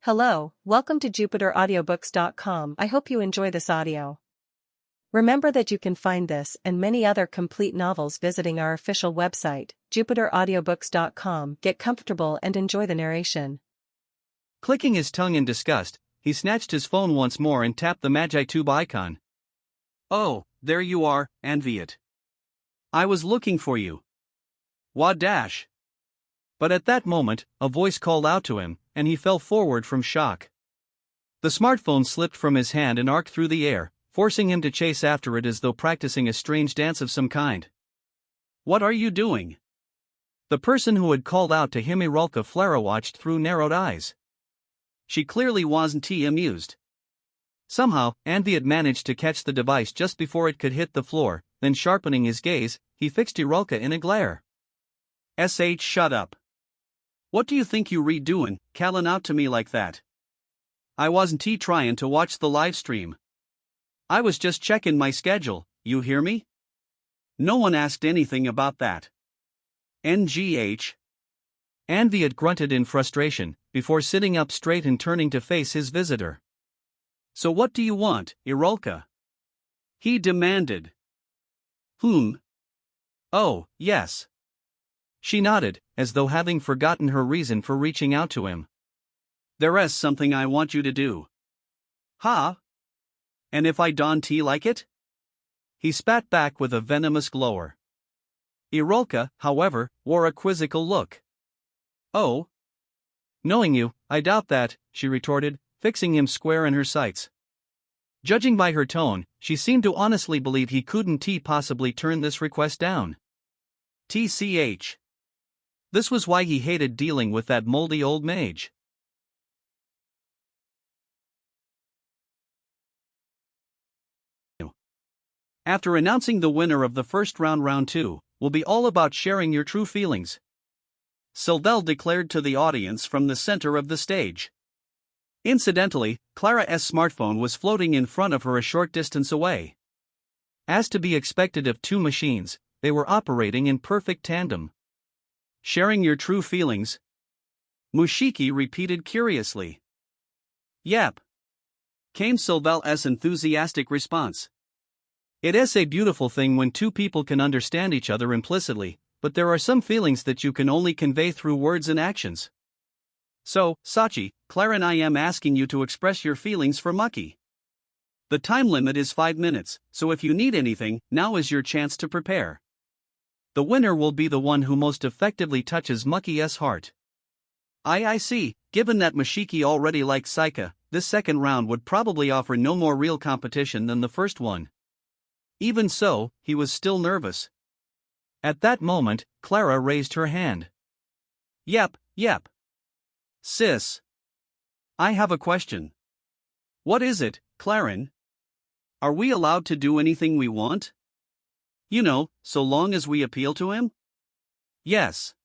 Hello, welcome to JupiterAudiobooks.com. I hope you enjoy this audio. Remember that you can find this and many other complete novels visiting our official website, JupiterAudiobooks.com. Get comfortable and enjoy the narration. Clicking his tongue in disgust, he snatched his phone once more and tapped the Magi Tube icon. Oh, there you are, Anviat. I was looking for you. Wadash. But at that moment, a voice called out to him, and he fell forward from shock. The smartphone slipped from his hand and arced through the air, forcing him to chase after it as though practicing a strange dance of some kind. What are you doing? The person who had called out to him Irulka Flara watched through narrowed eyes. She clearly wasn't amused. Somehow, Anviat managed to catch the device just before it could hit the floor, then sharpening his gaze, he fixed Irulka in a glare. Shut up. What do you think you redoing, calling out to me like that? I wasn't trying to watch the live stream. I was just checking my schedule, you hear me? No one asked anything about that. NGH. Anviat grunted in frustration, before sitting up straight and turning to face his visitor. So what do you want, Irulka? He demanded. Oh, yes. She nodded, as though having forgotten her reason for reaching out to him. There's something I want you to do. Ha? And if I don't like it? He spat back with a venomous glower. Irulka, however, wore a quizzical look. Oh? Knowing you, I doubt that, she retorted, fixing him square in her sights. Judging by her tone, she seemed to honestly believe he couldn't possibly turn this request down. TCH. This was why he hated dealing with that moldy old mage. After announcing the winner of the first round 2, will be all about sharing your true feelings. Sylvel declared to the audience from the center of the stage. Incidentally, Clara's smartphone was floating in front of her a short distance away. As to be expected of two machines, they were operating in perfect tandem. Sharing your true feelings? Mushiki repeated curiously. Yep. Came Sylvel's enthusiastic response. It is a beautiful thing when two people can understand each other implicitly, but there are some feelings that you can only convey through words and actions. So, Sachi, Clara and I am asking you to express your feelings for Mucky. The time limit is 5 minutes, so if you need anything, now is your chance to prepare. The winner will be the one who most effectively touches Mucky's heart. I see, given that Mushiki already likes Saika, this second round would probably offer no more real competition than the first one. Even so, he was still nervous. At that moment, Clara raised her hand. Yep. Sis. I have a question. What is it, Clarin? Are we allowed to do anything we want? You know, so long as we appeal to him? Yes.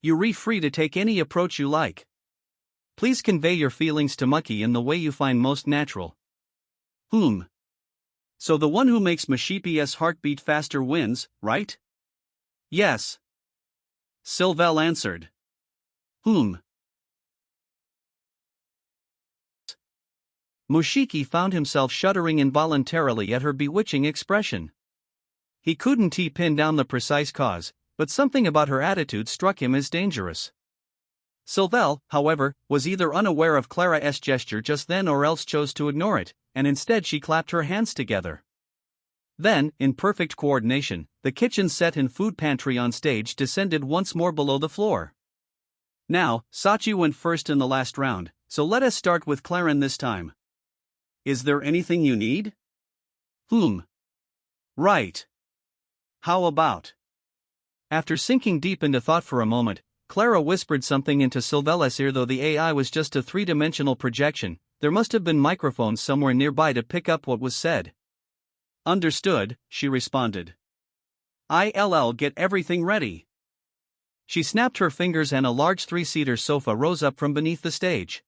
You're free to take any approach you like. Please convey your feelings to Mucky in the way you find most natural. So the one who makes Mushipi's heartbeat faster wins, right? Yes. Sylvel answered. Mushiki found himself shuddering involuntarily at her bewitching expression. He couldn't pin down the precise cause, but something about her attitude struck him as dangerous. Sylvel, however, was either unaware of Clara's gesture just then or else chose to ignore it, and instead she clapped her hands together. Then, in perfect coordination, the kitchen set and food pantry on stage descended once more below the floor. Now, Sachi went first in the last round, so let us start with Clarin this time. Is there anything you need? Right. How about? After sinking deep into thought for a moment, Clara whispered something into Sylvel's ear. Though the AI was just a three-dimensional projection, there must have been microphones somewhere nearby to pick up what was said. Understood, she responded. I'll get everything ready. She snapped her fingers and a large three-seater sofa rose up from beneath the stage.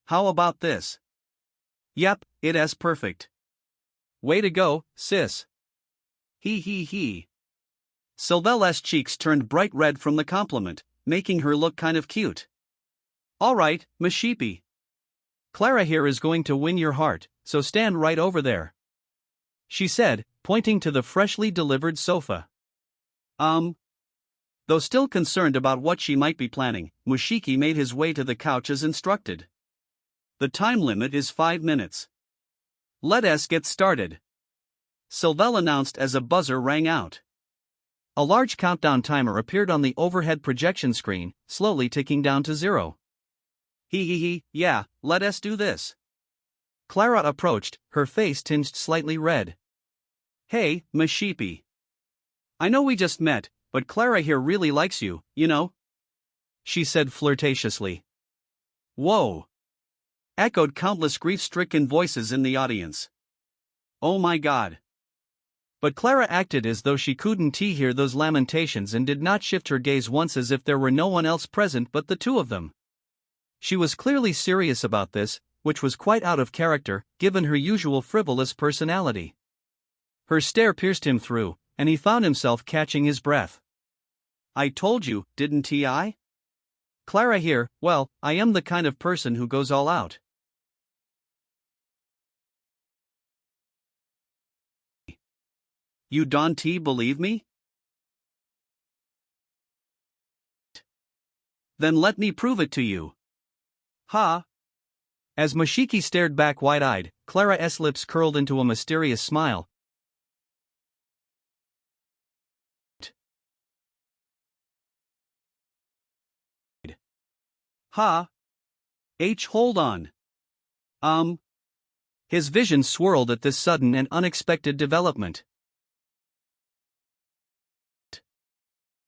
How about this? Yep, it is perfect. Way to go, sis. He. Sylvel's cheeks turned bright red from the compliment, making her look kind of cute. Alright, Mushiki. Clara here is going to win your heart, so stand right over there, she said, pointing to the freshly delivered sofa. Though still concerned about what she might be planning, Mushiki made his way to the couch as instructed. The time limit is 5 minutes. Let us get started, Sylvelle announced as a buzzer rang out. A large countdown timer appeared on the overhead projection screen, slowly ticking down to 0. Yeah, let us do this. Clara approached, her face tinged slightly red. Hey, Mushiki. I know we just met, but Clara here really likes you, you know? She said flirtatiously. Whoa! Echoed countless grief-stricken voices in the audience. Oh my god. But Clara acted as though she couldn't hear those lamentations and did not shift her gaze once, as if there were no one else present but the two of them. She was clearly serious about this, which was quite out of character, given her usual frivolous personality. Her stare pierced him through, and he found himself catching his breath. I told you, didn't I? Clara here, well, I am the kind of person who goes all out. You don't believe me? Then let me prove it to you. Ha! As Mushiki stared back wide-eyed, Clara's lips curled into a mysterious smile. Ha! Hold on. His vision swirled at this sudden and unexpected development.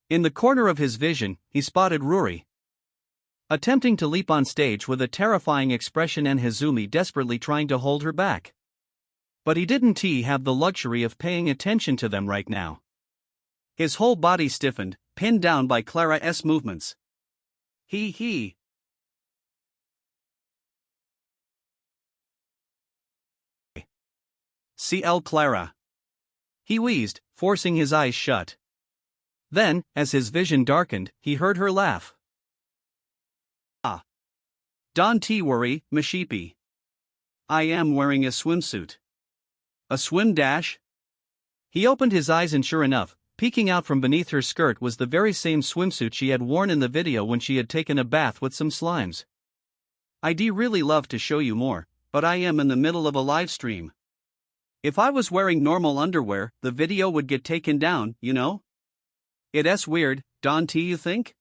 In the corner of his vision, he spotted Ruri, attempting to leap on stage with a terrifying expression, and Hazumi desperately trying to hold her back. But he didn't have the luxury of paying attention to them right now. His whole body stiffened, pinned down by Clara's movements. CL Clara. He wheezed, forcing his eyes shut. Then, as his vision darkened, he heard her laugh. Ah. Don't worry, Mushiki. I am wearing a swimsuit. A swim dash? He opened his eyes, and sure enough, peeking out from beneath her skirt was the very same swimsuit she had worn in the video when she had taken a bath with some slimes. I'd really love to show you more, but I am in the middle of a live stream. If I was wearing normal underwear, the video would get taken down, you know? It's weird, don't you think?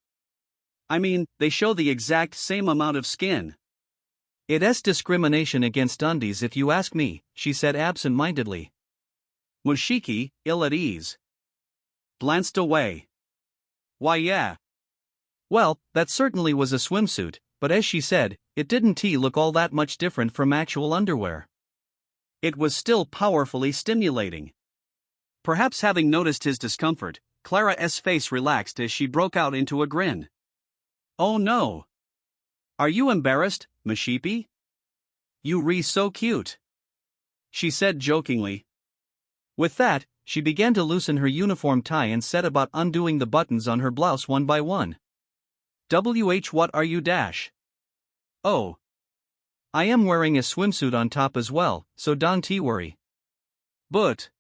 I mean, they show the exact same amount of skin. It's discrimination against undies if you ask me, she said absent-mindedly. Mushiki, ill at ease, glanced away. Why yeah. Well, that certainly was a swimsuit, but as she said, it didn't look all that much different from actual underwear. It was still powerfully stimulating. Perhaps having noticed his discomfort, Clara's face relaxed as she broke out into a grin. Oh no! Are you embarrassed, Mushiki? You so cute, she said jokingly. With that, she began to loosen her uniform tie and set about undoing the buttons on her blouse one by one. What are you dash? Oh. I am wearing a swimsuit on top as well, so don't worry. But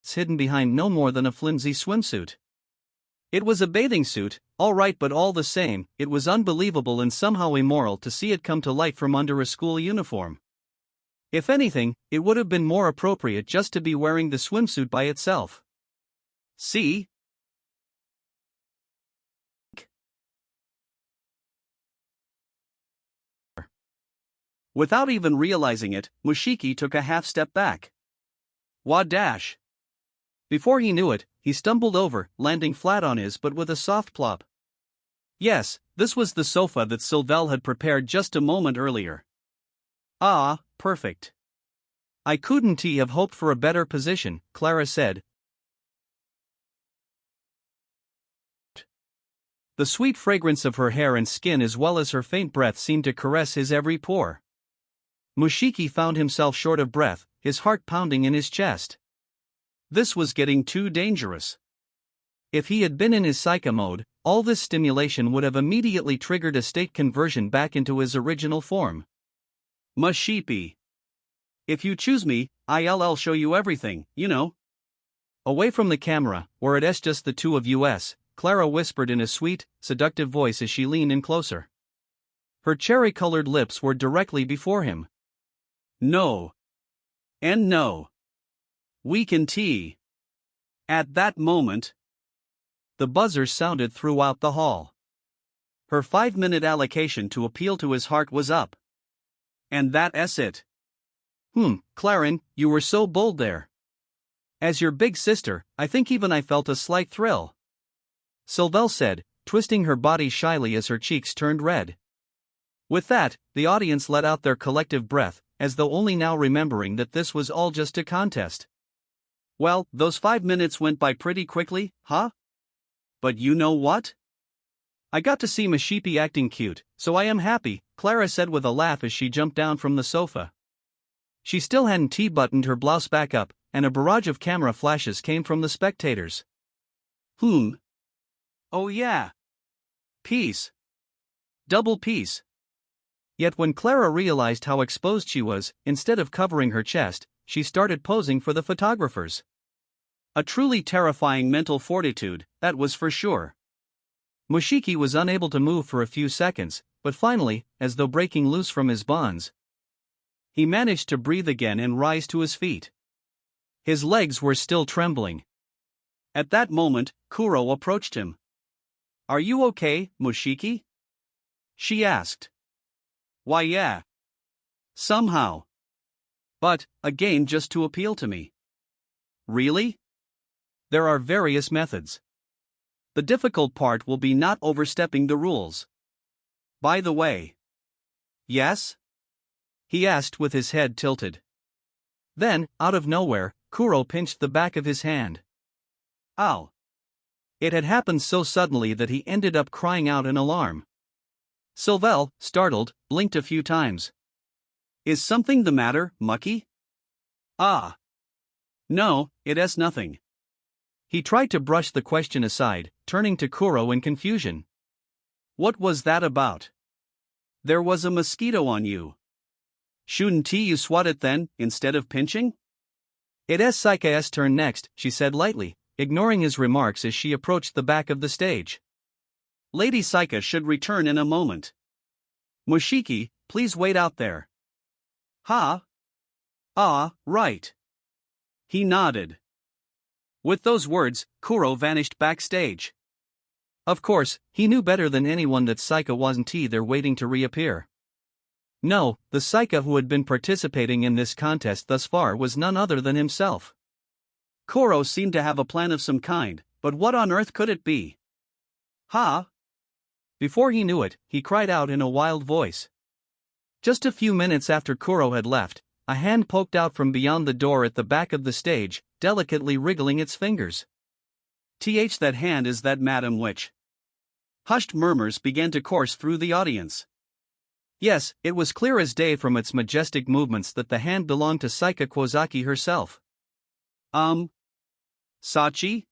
it's hidden behind no more than a flimsy swimsuit. It was a bathing suit, all right, but all the same, it was unbelievable and somehow immoral to see it come to light from under a school uniform. If anything, it would have been more appropriate just to be wearing the swimsuit by itself. See? Without even realizing it, Mushiki took a half step back. Wah dash! Before he knew it, he stumbled over, landing flat on his butt with a soft plop. Yes, this was the sofa that Sylvelle had prepared just a moment earlier. Ah, perfect. I couldn't have hoped for a better position, Clara said. The sweet fragrance of her hair and skin as well as her faint breath seemed to caress his every pore. Mushiki found himself short of breath, his heart pounding in his chest. This was getting too dangerous. If he had been in his Saika mode, all this stimulation would have immediately triggered a state conversion back into his original form. Mushiki. If you choose me, I'll show you everything, you know. Away from the camera, where it's just the two of us, Clara whispered in a sweet, seductive voice as she leaned in closer. Her cherry-colored lips were directly before him. No. And no. We can tea. At that moment, the buzzer sounded throughout the hall. Her 5-minute allocation to appeal to his heart was up. And that's it. Clarin, you were so bold there. As your big sister, I think even I felt a slight thrill. Sylvelle said, twisting her body shyly as her cheeks turned red. With that, the audience let out their collective breath, as though only now remembering that this was all just a contest. Well, those 5 minutes went by pretty quickly, huh? But you know what? I got to see Mushiki acting cute, so I am happy, Clara said with a laugh as she jumped down from the sofa. She still hadn't T-buttoned her blouse back up, and a barrage of camera flashes came from the spectators. Oh yeah. Peace. Double peace. Yet when Clara realized how exposed she was, instead of covering her chest, she started posing for the photographers. A truly terrifying mental fortitude, that was for sure. Mushiki was unable to move for a few seconds, but finally, as though breaking loose from his bonds, he managed to breathe again and rise to his feet. His legs were still trembling. At that moment, Kuro approached him. Are you okay, Mushiki? She asked. Why yeah. Somehow. But, again just to appeal to me. Really? There are various methods. The difficult part will be not overstepping the rules. By the way. Yes? He asked with his head tilted. Then, out of nowhere, Kuro pinched the back of his hand. Ow. It had happened so suddenly that he ended up crying out in alarm. Sylvelle, startled, blinked a few times. Is something the matter, Mucky? Ah. No, it's nothing. He tried to brush the question aside, turning to Kuro in confusion. What was that about? There was a mosquito on you. Shouldn't you swat it then, instead of pinching? It's Saika's turn next, she said lightly, ignoring his remarks as she approached the back of the stage. Lady Saika should return in a moment. Mushiki, please wait out there. Ha? Ah, right. He nodded. With those words, Kuro vanished backstage. Of course, he knew better than anyone that Saika wasn't either waiting to reappear. No, the Saika who had been participating in this contest thus far was none other than himself. Kuro seemed to have a plan of some kind, but what on earth could it be? Ha? Before he knew it, he cried out in a wild voice. Just a few minutes after Kuro had left, a hand poked out from beyond the door at the back of the stage, delicately wriggling its fingers. That hand is that Madam Witch. Hushed murmurs began to course through the audience. Yes, it was clear as day from its majestic movements that the hand belonged to Saika Kuozaki herself. Sachi?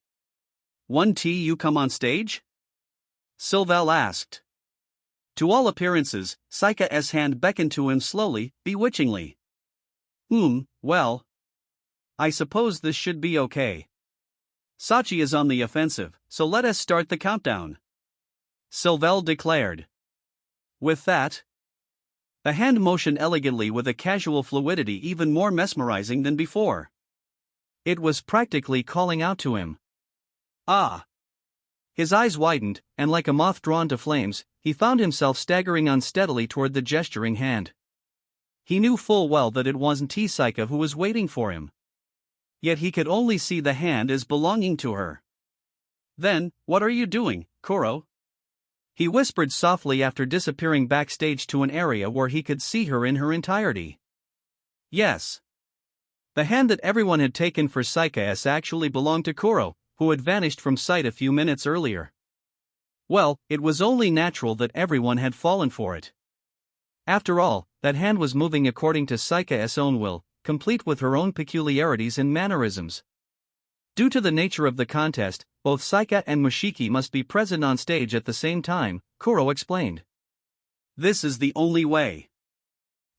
You come on stage? Sylvelle asked. To all appearances, Saika's hand beckoned to him slowly, bewitchingly. Well. I suppose this should be okay. Sachi is on the offensive, so let us start the countdown. Sylvelle declared. With that, the hand motioned elegantly with a casual fluidity even more mesmerizing than before. It was practically calling out to him. Ah! His eyes widened, and like a moth drawn to flames, he found himself staggering unsteadily toward the gesturing hand. He knew full well that it wasn't Saika who was waiting for him. Yet he could only see the hand as belonging to her. Then, what are you doing, Kuro? He whispered softly after disappearing backstage to an area where he could see her in her entirety. Yes. The hand that everyone had taken for Saika actually belonged to Kuro, who had vanished from sight a few minutes earlier. Well, it was only natural that everyone had fallen for it. After all, that hand was moving according to Saika's own will, complete with her own peculiarities and mannerisms. Due to the nature of the contest, both Saika and Mushiki must be present on stage at the same time, Kuro explained. This is the only way.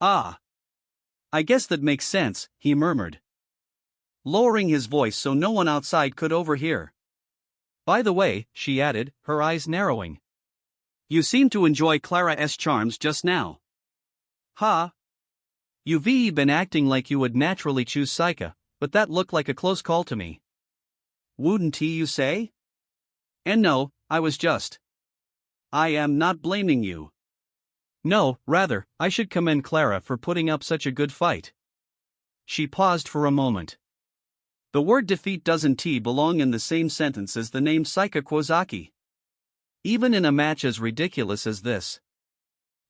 Ah. I guess that makes sense, he murmured, lowering his voice so no one outside could overhear. By the way, she added, her eyes narrowing. You seem to enjoy Clara's charms just now. Ha! You've been acting like you would naturally choose Saika, but that looked like a close call to me. Wouldn't he, you say? And no, I was just. I am not blaming you. No, rather, I should commend Clara for putting up such a good fight. She paused for a moment. The word defeat doesn't belong in the same sentence as the name Saika Kuozaki. Even in a match as ridiculous as this.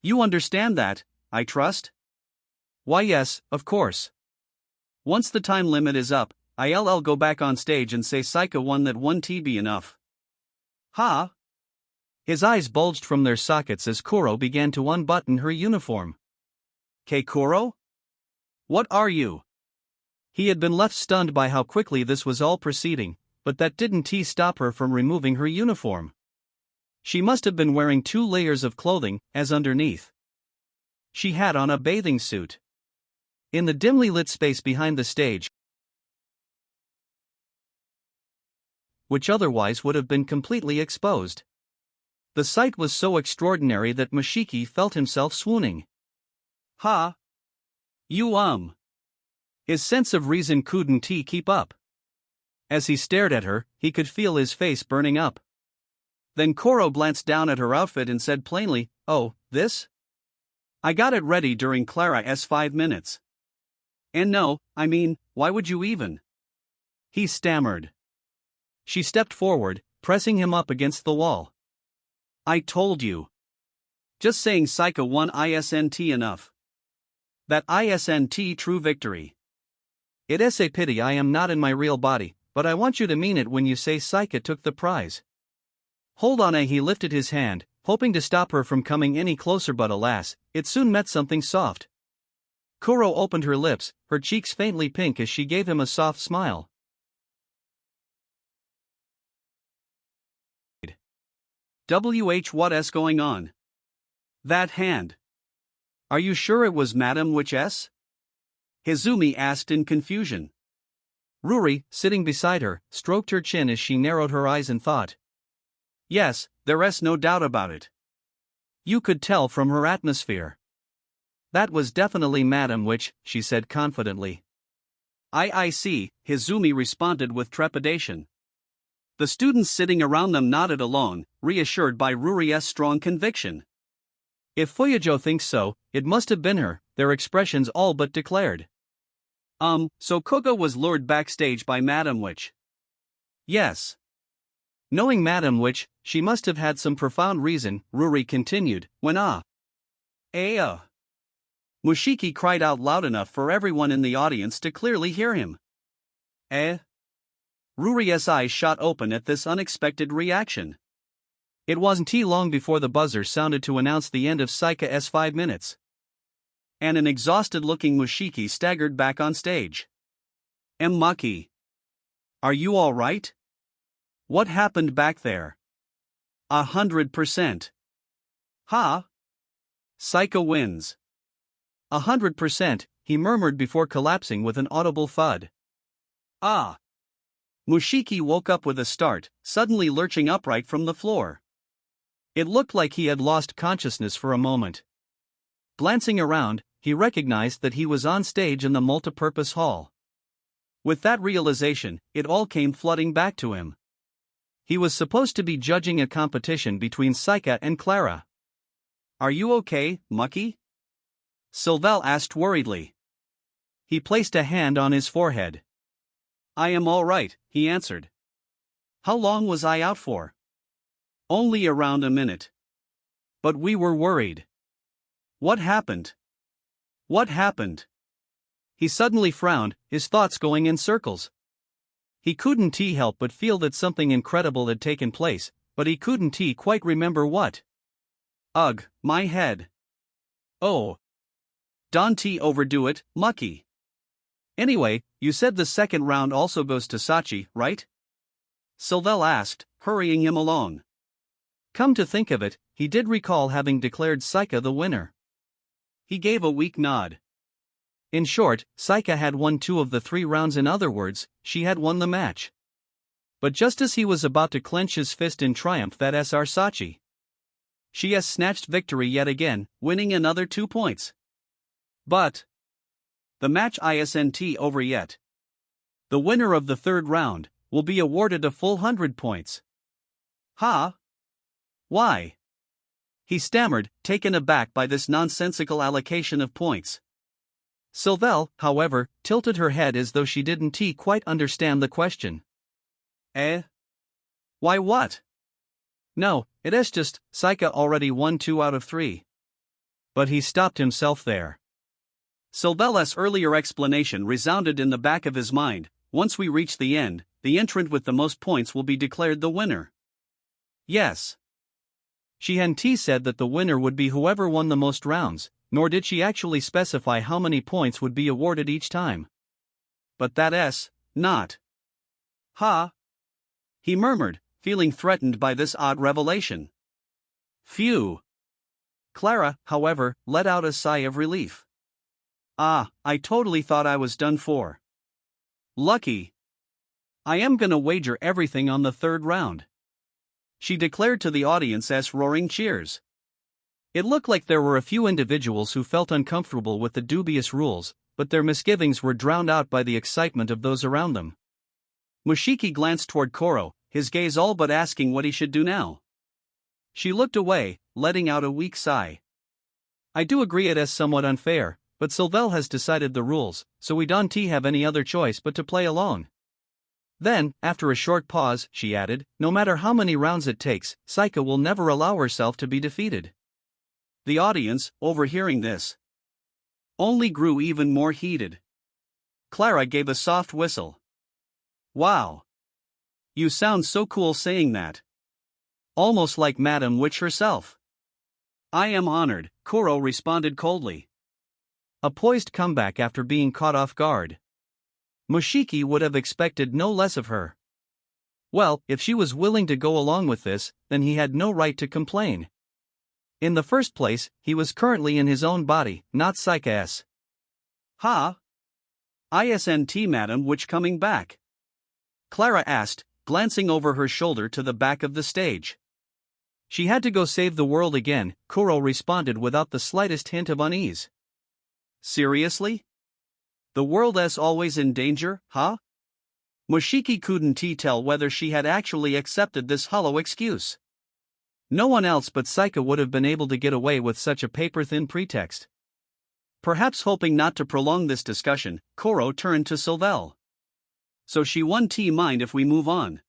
You understand that, I trust? Why yes, of course. Once the time limit is up, I'll go back on stage and say Saika won. That one be enough. Ha! His eyes bulged from their sockets as Kuro began to unbutton her uniform. Kuro? What are you? He had been left stunned by how quickly this was all proceeding, but that didn't stop her from removing her uniform. She must have been wearing 2 layers of clothing, as underneath. She had on a bathing suit. In the dimly lit space behind the stage, which otherwise would have been completely exposed. The sight was so extraordinary that Mushiki felt himself swooning. Ha! You His sense of reason couldn't keep up. As he stared at her, he could feel his face burning up. Then Kuro glanced down at her outfit and said plainly, "Oh, this? I got it ready during Clara's 5 minutes. And no, I mean, why would you even?" He stammered. She stepped forward, pressing him up against the wall. I told you. Just saying Saika won isn't enough. That isn't true victory. It is a pity I am not in my real body, but I want you to mean it when you say Saika took the prize. Hold on. He lifted his hand, hoping to stop her from coming any closer, but alas, it soon met something soft. Kuro opened her lips, her cheeks faintly pink as she gave him a soft smile. What's going on? That hand. Are you sure it was Madam Witch? Hizumi asked in confusion. Ruri, sitting beside her, stroked her chin as she narrowed her eyes and thought. Yes, there's no doubt about it. You could tell from her atmosphere. That was definitely Madam Witch, she said confidently. I see, Hizumi responded with trepidation. The students sitting around them nodded along, reassured by Ruri's strong conviction. If Fuyojo thinks so, it must have been her, their expressions all but declared. So Kuga was lured backstage by Madam Witch. Yes. Knowing Madam Witch, she must have had some profound reason, Ruri continued, when Mushiki cried out loud enough for everyone in the audience to clearly hear him. Ruri's eyes shot open at this unexpected reaction. It wasn't long before the buzzer sounded to announce the end of Saika's 5 minutes. And an exhausted-looking Mushiki staggered back on stage. Maki. Are you all right? What happened back there? 100%. Ha! Saika wins. 100%, he murmured before collapsing with an audible thud. Mushiki woke up with a start, suddenly lurching upright from the floor. It looked like he had lost consciousness for a moment. Glancing around, he recognized that he was on stage in the multipurpose hall. With that realization, it all came flooding back to him. He was supposed to be judging a competition between Saika and Clara. Are you okay, Maki? Sylvelle asked worriedly. He placed a hand on his forehead. I am all right, he answered. How long was I out for? Only around a minute. But we were worried. What happened? What happened? He suddenly frowned, his thoughts going in circles. He couldn't help but feel that something incredible had taken place, but he couldn't quite remember what. Ugh, my head. Oh. Don't overdo it, Maki. Anyway, you said the second round also goes to Sachi, right? Sylvelle asked, hurrying him along. Come to think of it, he did recall having declared Saika the winner. He gave a weak nod. In short, Saika had won 2 of the 3 rounds. In other words, she had won the match. But just as he was about to clench his fist in triumph, that SR Sachi. She has snatched victory yet again, winning another 2 points. But the match isn't over yet. The winner of the 3rd round will be awarded a full 100 points. Huh? Why? He stammered, taken aback by this nonsensical allocation of points. Sylvelle, however, tilted her head as though she didn't quite understand the question. Eh? Why what? No, it's just, Saika already won 2 out of 3. But he stopped himself there. Sylvelle's earlier explanation resounded in the back of his mind. Once we reach the end, the entrant with the most points will be declared the winner. Yes. She hadn't said that the winner would be whoever won the most rounds, nor did she actually specify how many points would be awarded each time. But that's not. Ha! He murmured, feeling threatened by this odd revelation. Phew! Clara, however, let out a sigh of relief. Ah, I totally thought I was done for. Lucky. I am gonna wager everything on the 3rd round. She declared to the audience as roaring cheers. It looked like there were a few individuals who felt uncomfortable with the dubious rules, but their misgivings were drowned out by the excitement of those around them. Mushiki glanced toward Koro, his gaze all but asking what he should do now. She looked away, letting out a weak sigh. I do agree it is somewhat unfair, but Sylvelle has decided the rules, so we don't have any other choice but to play along. Then, after a short pause, she added, no matter how many rounds it takes, Saika will never allow herself to be defeated. The audience, overhearing this, only grew even more heated. Clara gave a soft whistle. Wow. You sound so cool saying that. Almost like Madame Witch herself. I am honored, Koro responded coldly. A poised comeback after being caught off guard. Mushiki would have expected no less of her. Well, if she was willing to go along with this, then he had no right to complain. In the first place, he was currently in his own body, not Saika's. Ha? Isn't Madam Witch coming back? Clara asked, glancing over her shoulder to the back of the stage. She had to go save the world again, Koro responded without the slightest hint of unease. Seriously? The world is always in danger, huh? Mushiki couldn't tell whether she had actually accepted this hollow excuse. No one else but Saika would have been able to get away with such a paper-thin pretext. Perhaps hoping not to prolong this discussion, Koro turned to Sylvelle. So she won't mind if we move on.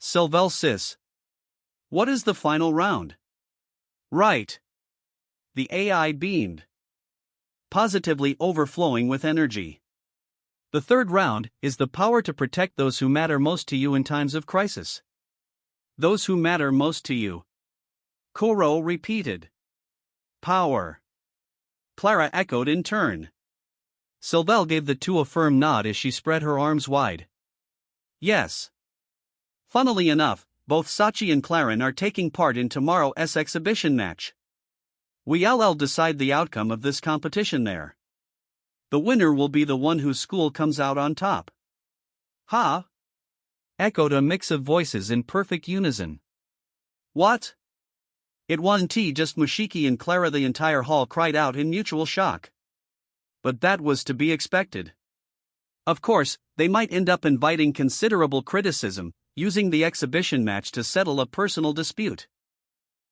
Sylvelle sis. What is the final round? Right. The AI beamed, positively overflowing with energy. The 3rd round is the power to protect those who matter most to you in times of crisis. Those who matter most to you. Koro repeated. Power. Clara echoed in turn. Sylvelle gave the 2 a firm nod as she spread her arms wide. Yes. Funnily enough, both Sachi and Clarin are taking part in tomorrow's exhibition match. We'll decide the outcome of this competition there. The winner will be the one whose school comes out on top. Ha? Echoed a mix of voices in perfect unison. What? It wasn't just Mushiki and Clara. The entire hall cried out in mutual shock. But that was to be expected. Of course, they might end up inviting considerable criticism, using the exhibition match to settle a personal dispute.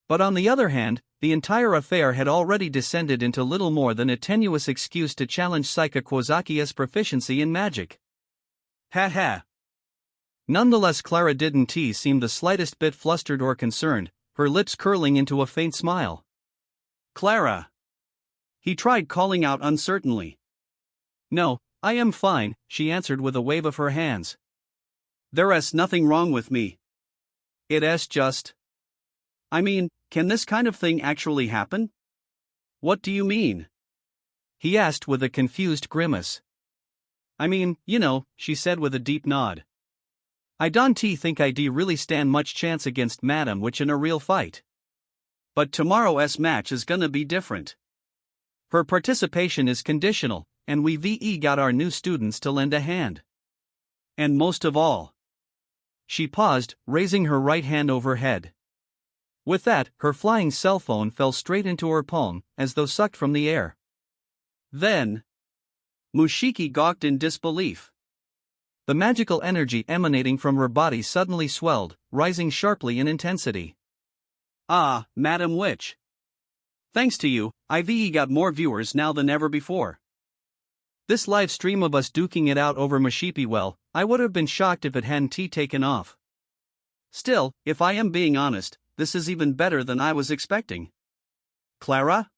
But on the other hand, the entire affair had already descended into little more than a tenuous excuse to challenge Saika Kuozaki's proficiency in magic. Ha ha. Nonetheless, Clara didn't seem the slightest bit flustered or concerned, her lips curling into a faint smile. Clara. He tried calling out uncertainly. No, I am fine, she answered with a wave of her hands. There's nothing wrong with me. It's just. I mean, can this kind of thing actually happen? What do you mean? He asked with a confused grimace. I mean, you know, she said with a deep nod. I don't think I really stand much chance against Madam Witch in a real fight. But tomorrow's match is gonna be different. Her participation is conditional, and we got our new students to lend a hand. And most of all. She paused, raising her right hand overhead. With that, her flying cell phone fell straight into her palm, as though sucked from the air. Then, Mushiki gawked in disbelief. The magical energy emanating from her body suddenly swelled, rising sharply in intensity. Ah, Madam Witch. Thanks to you, I've got more viewers now than ever before. This live stream of us duking it out over Mushiki, well, I would have been shocked if it hadn't taken off. Still, if I am being honest, this is even better than I was expecting. Clara?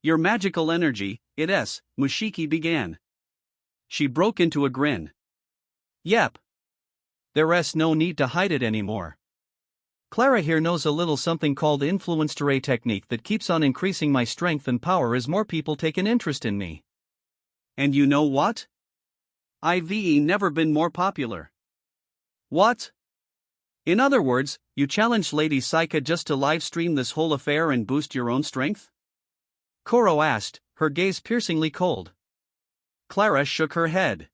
Your magical energy, Mushiki began. She broke into a grin. Yep. There's no need to hide it anymore. Clara here knows a little something called influenced array technique that keeps on increasing my strength and power as more people take an interest in me. And you know what? I've never been more popular. What? In other words, you challenged Lady Saika just to livestream this whole affair and boost your own strength? Koro asked, her gaze piercingly cold. Clara shook her head.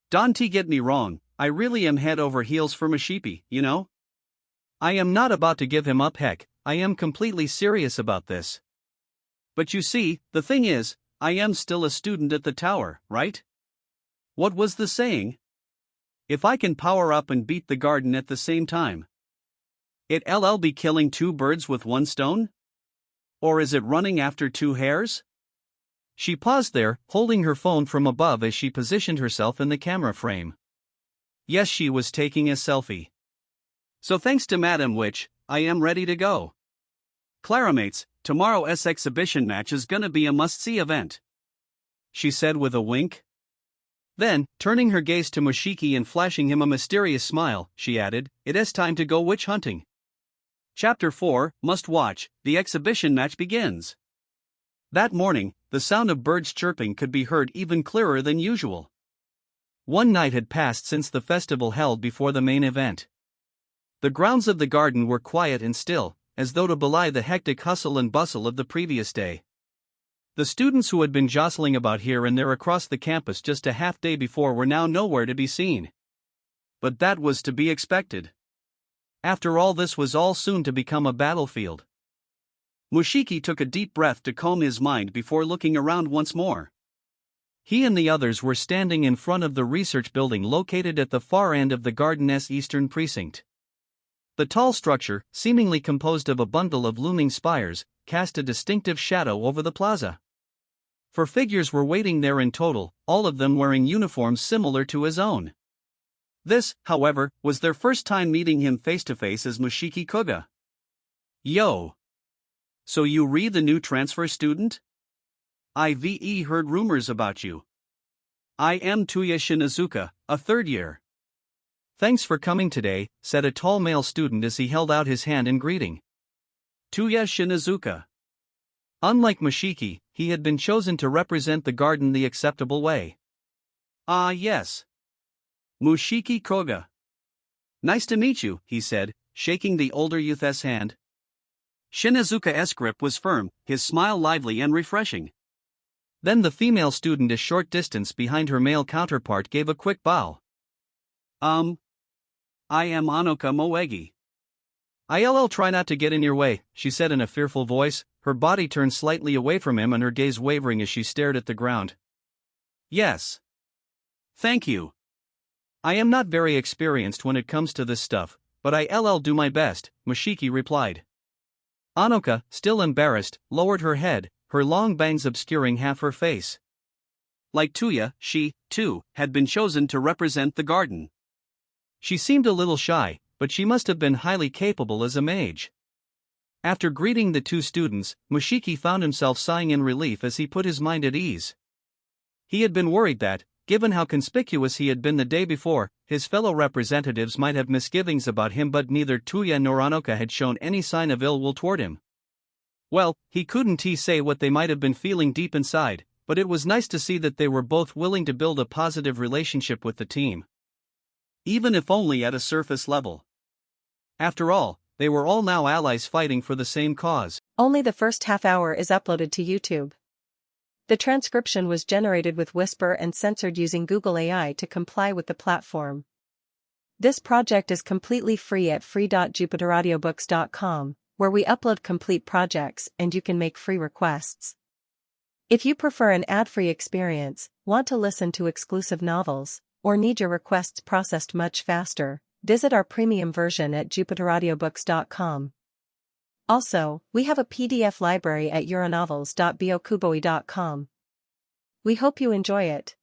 Don't get me wrong, I really am head over heels for Mushiki, you know? I am not about to give him up, heck, I am completely serious about this. But you see, the thing is, I am still a student at the tower, right? What was the saying? If I can power up and beat the garden at the same time. It'll be killing two birds with one stone? Or is it running after two hares? She paused there, holding her phone from above as she positioned herself in the camera frame. Yes, she was taking a selfie. So thanks to Madam Witch, I am ready to go. Claramates, tomorrow's exhibition match is gonna be a must-see event. She said with a wink. Then, turning her gaze to Mushiki and flashing him a mysterious smile, she added, "It's time to go witch hunting." Chapter 4, Must Watch, the exhibition match begins. That morning, the sound of birds chirping could be heard even clearer than usual. One night had passed since the festival held before the main event. The grounds of the garden were quiet and still, as though to belie the hectic hustle and bustle of the previous day. The students who had been jostling about here and there across the campus just a half day before were now nowhere to be seen. But that was to be expected. After all, this was all soon to become a battlefield. Mushiki took a deep breath to calm his mind before looking around once more. He and the others were standing in front of the research building located at the far end of the garden's eastern precinct. The tall structure, seemingly composed of a bundle of looming spires, cast a distinctive shadow over the plaza. 4 figures were waiting there in total, all of them wearing uniforms similar to his own. This, however, was their first time meeting him face-to-face as Mushiki Kuga. Yo! So you the new transfer student? I've heard rumors about you. I am Tuya Shinazuka, a third year. Thanks for coming today, said a tall male student as he held out his hand in greeting. Tuya Shinazuka. Unlike Mushiki, he had been chosen to represent the garden the acceptable way. Ah yes. Mushiki Koga. Nice to meet you, he said, shaking the older youth's hand. Shinazuka's grip was firm, his smile lively and refreshing. Then the female student a short distance behind her male counterpart gave a quick bow. I am Anoka Moegi. I'll try not to get in your way, she said in a fearful voice, her body turned slightly away from him and her gaze wavering as she stared at the ground. Yes. Thank you. I am not very experienced when it comes to this stuff, but I'll do my best, Mushiki replied. Anoka, still embarrassed, lowered her head, her long bangs obscuring half her face. Like Tuya, she, too, had been chosen to represent the garden. She seemed a little shy, but she must have been highly capable as a mage. After greeting the 2 students, Mushiki found himself sighing in relief as he put his mind at ease. He had been worried that, given how conspicuous he had been the day before, his fellow representatives might have misgivings about him, but neither Tuya nor Anoka had shown any sign of ill will toward him. Well, he couldn't say what they might have been feeling deep inside, but it was nice to see that they were both willing to build a positive relationship with the team, even if only at a surface level. After all, they were all now allies fighting for the same cause. Only the first half hour is uploaded to YouTube. The transcription was generated with Whisper and censored using Google AI to comply with the platform. This project is completely free at free.jupiteraudiobooks.com, where we upload complete projects and you can make free requests. If you prefer an ad-free experience, want to listen to exclusive novels, or need your requests processed much faster, visit our premium version at jupiteraudiobooks.com. Also, we have a PDF library at euronovels.bokuboi.com. We hope you enjoy it.